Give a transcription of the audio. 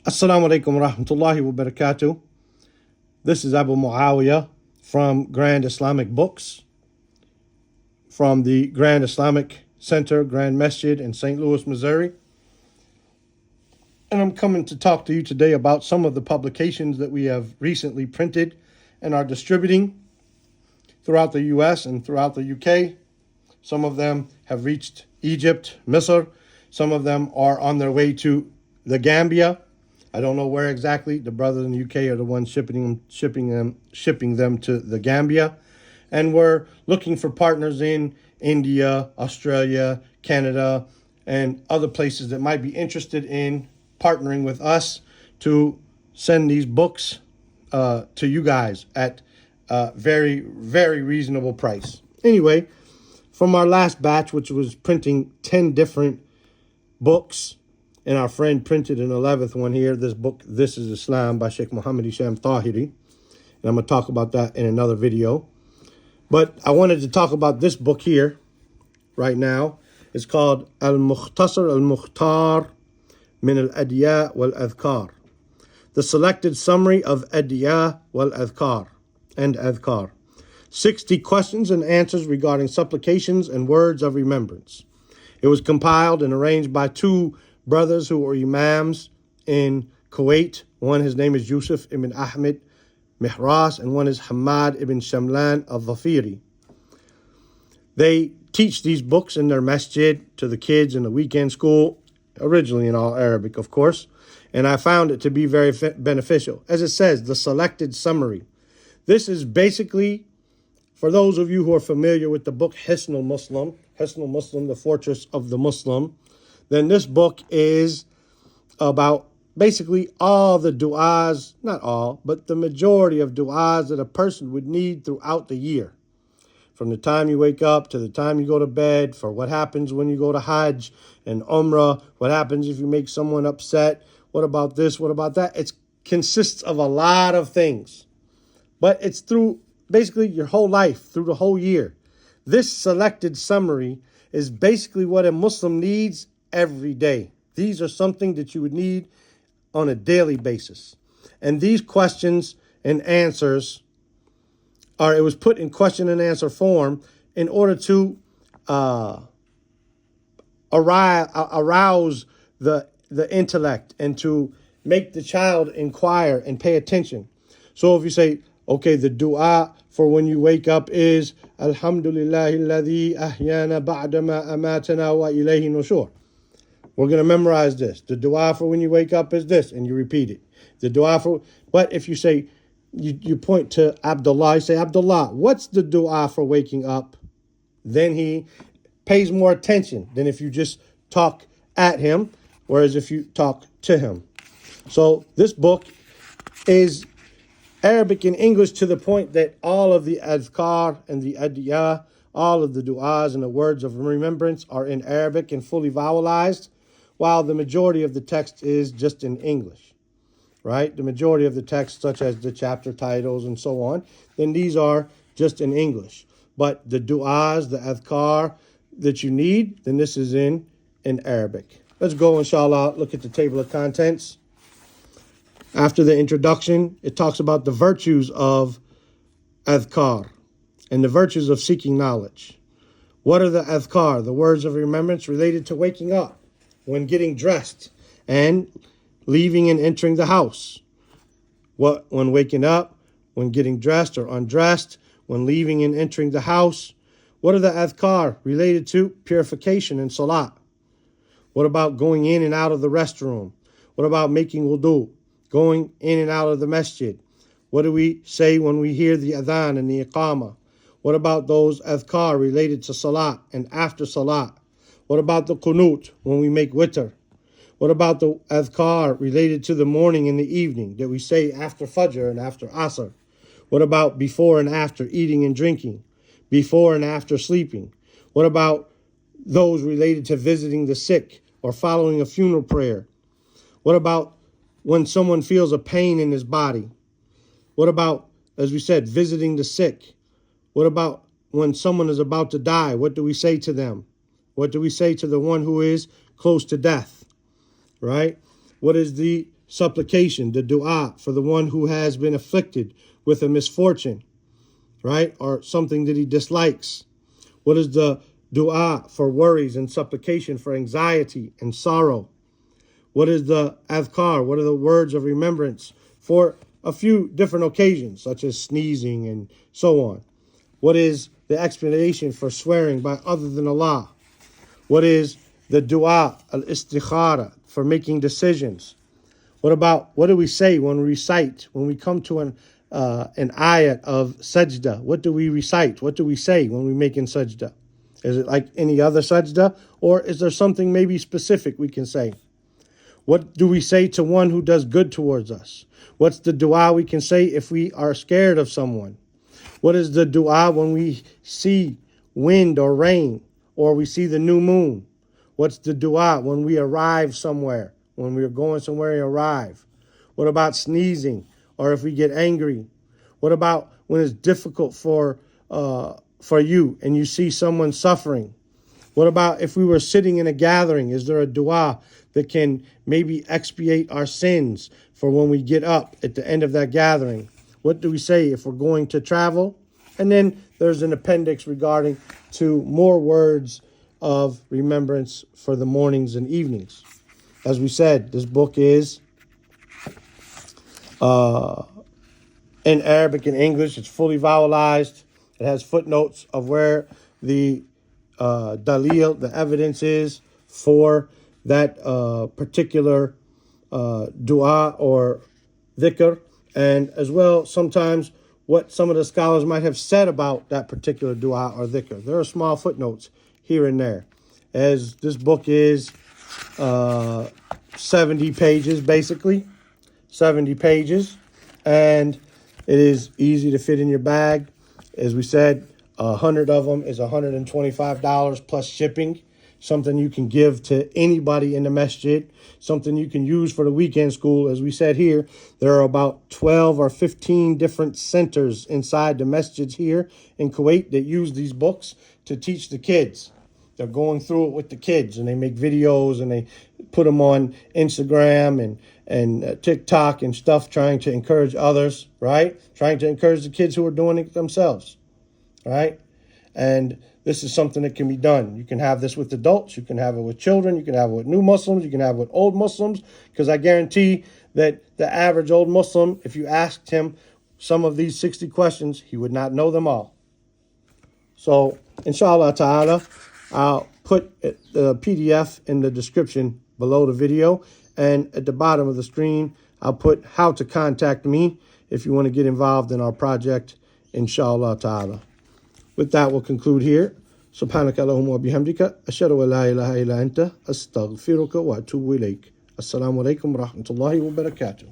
Assalamu alaikum wa rahmatullahi wa barakatuh. This is Abu Muawiyah from Grand Islamic Books, from the Grand Islamic Center, Grand Masjid in St. Louis, Missouri. And I'm coming to talk to you today about some of the publications that we have recently printed and are distributing throughout the U.S. and throughout the U.K. Some of them have reached Egypt, Misr. Some of them are on their way to the Gambia. I don't know where exactly. The brothers in the UK are the ones shipping them to the Gambia. And we're looking for partners in India, Australia, Canada, and other places that might be interested in partnering with us to send these books to you guys at a very, very reasonable price. Anyway, from our last batch, which was printing 10 different books, and our friend printed an 11th one here, this book, This is Islam by Sheikh Muhammad Hisham Tahiri. And I'm going to talk about that in another video. But I wanted to talk about this book here right now. It's called Al-Mukhtasar Al-Mukhtar Min Al-Adiyah Wal-Adhkar. The Selected Summary of Adiyah Wal-Adhkar and Adhkar. 60 questions and answers regarding supplications and words of remembrance. It was compiled and arranged by two brothers who were imams in Kuwait. One, his name is Yusuf ibn Ahmed Mihras, and one is Hamad ibn Shamlan adh-Dhafiri. They teach these books in their masjid to the kids in the weekend school, originally in all Arabic, of course, and I found it to be very beneficial. As it says, the selected summary. This is basically, for those of you who are familiar with the book Hisn al-Muslim, the Fortress of the Muslim, then this book is about basically all the du'as, not all, but the majority of du'as that a person would need throughout the year. From the time you wake up to the time you go to bed, for what happens when you go to Hajj and Umrah, what happens if you make someone upset, what about this, what about that. It consists of a lot of things, but it's through basically your whole life, through the whole year. This selected summary is basically what a Muslim needs every day. These are something that you would need on a daily basis. And these questions and answers it was put in question and answer form in order to arouse the intellect and to make the child inquire and pay attention. So if you say, okay, the dua for when you wake up is Alhamdulillahi alladhi ahyana ba'dama amatana wa ilayhi nushur. We're going to memorize this. The dua for when you wake up is this, and you repeat it. The dua for, but if you say, you point to Abdullah, you say, Abdullah, what's the dua for waking up? Then he pays more attention than if you just talk at him, whereas if you talk to him. So this book is Arabic and English to the point that all of the adhkar and the adiyah, all of the du'as and the words of remembrance are in Arabic and fully vowelized, while the majority of the text is just in English, right? The majority of the text, such as the chapter titles and so on, then these are just in English. But the du'as, the adhkar that you need, then this is in Arabic. Let's go, inshallah, look at the table of contents. After the introduction, it talks about the virtues of adhkar and the virtues of seeking knowledge. What are the adhkar, the words of remembrance related to waking up, when getting dressed, and leaving and entering the house? What when waking up, when getting dressed or undressed, when leaving and entering the house? What are the adhkar related to purification and salat? What about going in and out of the restroom? What about making wudu? Going in and out of the masjid? What do we say when we hear the adhan and the iqamah? What about those adhkar related to salat and after salat? What about the qunut when we make witr? What about the adhkar related to the morning and the evening that we say after fajr and after asr? What about before and after eating and drinking? Before and after sleeping? What about those related to visiting the sick or following a funeral prayer? What about when someone feels a pain in his body? What about, as we said, visiting the sick? What about when someone is about to die? What do we say to them? What do we say to the one who is close to death? Right? What is the supplication, the dua for the one who has been afflicted with a misfortune, right? Or something that he dislikes. What is the dua for worries and supplication for anxiety and sorrow? What is the adhkar? What are the words of remembrance for a few different occasions, such as sneezing and so on? What is the explanation for swearing by other than Allah? What is the dua, al-istikhara, for making decisions? What do we say when we recite, when we come to an ayat of sajda? What do we recite? What do we say when we make in sajda? Is it like any other sajda? Or is there something maybe specific we can say? What do we say to one who does good towards us? What's the dua we can say if we are scared of someone? What is the dua when we see wind or rain, or we see the new moon? What's the dua when we arrive somewhere, when we're going somewhere and arrive? What about sneezing, or if we get angry? What about when it's difficult for you and you see someone suffering? What about if we were sitting in a gathering? Is there a dua that can maybe expiate our sins for when we get up at the end of that gathering? What do we say if we're going to travel? And then there's an appendix regarding to more words of remembrance for the mornings and evenings. As we said, this book is in Arabic and English. It's fully vowelized. It has footnotes of where the dalil, the evidence is for that particular dua or dhikr, and as well sometimes what some of the scholars might have said about that particular dua or dhikr. There are small footnotes here and there. As this book is 70 pages, basically, 70 pages, and it is easy to fit in your bag. As we said, 100 of them is $125 plus shipping. Something you can give to anybody in the masjid, something you can use for the weekend school. As we said here, there are about 12 or 15 different centers inside the masjids here in Kuwait that use these books to teach the kids. They're going through it with the kids, and they make videos, and they put them on Instagram and TikTok and stuff, trying to encourage others, right? Trying to encourage the kids who are doing it themselves, right? And this is something that can be done. You can have this with adults. You can have it with children. You can have it with new Muslims. You can have it with old Muslims. Because I guarantee that the average old Muslim, if you asked him some of these 60 questions, he would not know them all. So, inshallah ta'ala, I'll put the PDF in the description below the video. And at the bottom of the screen, I'll put how to contact me if you want to get involved in our project, inshallah ta'ala. With that, we'll conclude here. Subhanaka Allahumma wa bihamdika. Ashhadu an la ilaha illa anta. Astaghfiruka wa atubu ilayk. Assalamu alaikum wa rahmatullahi wa barakatuh.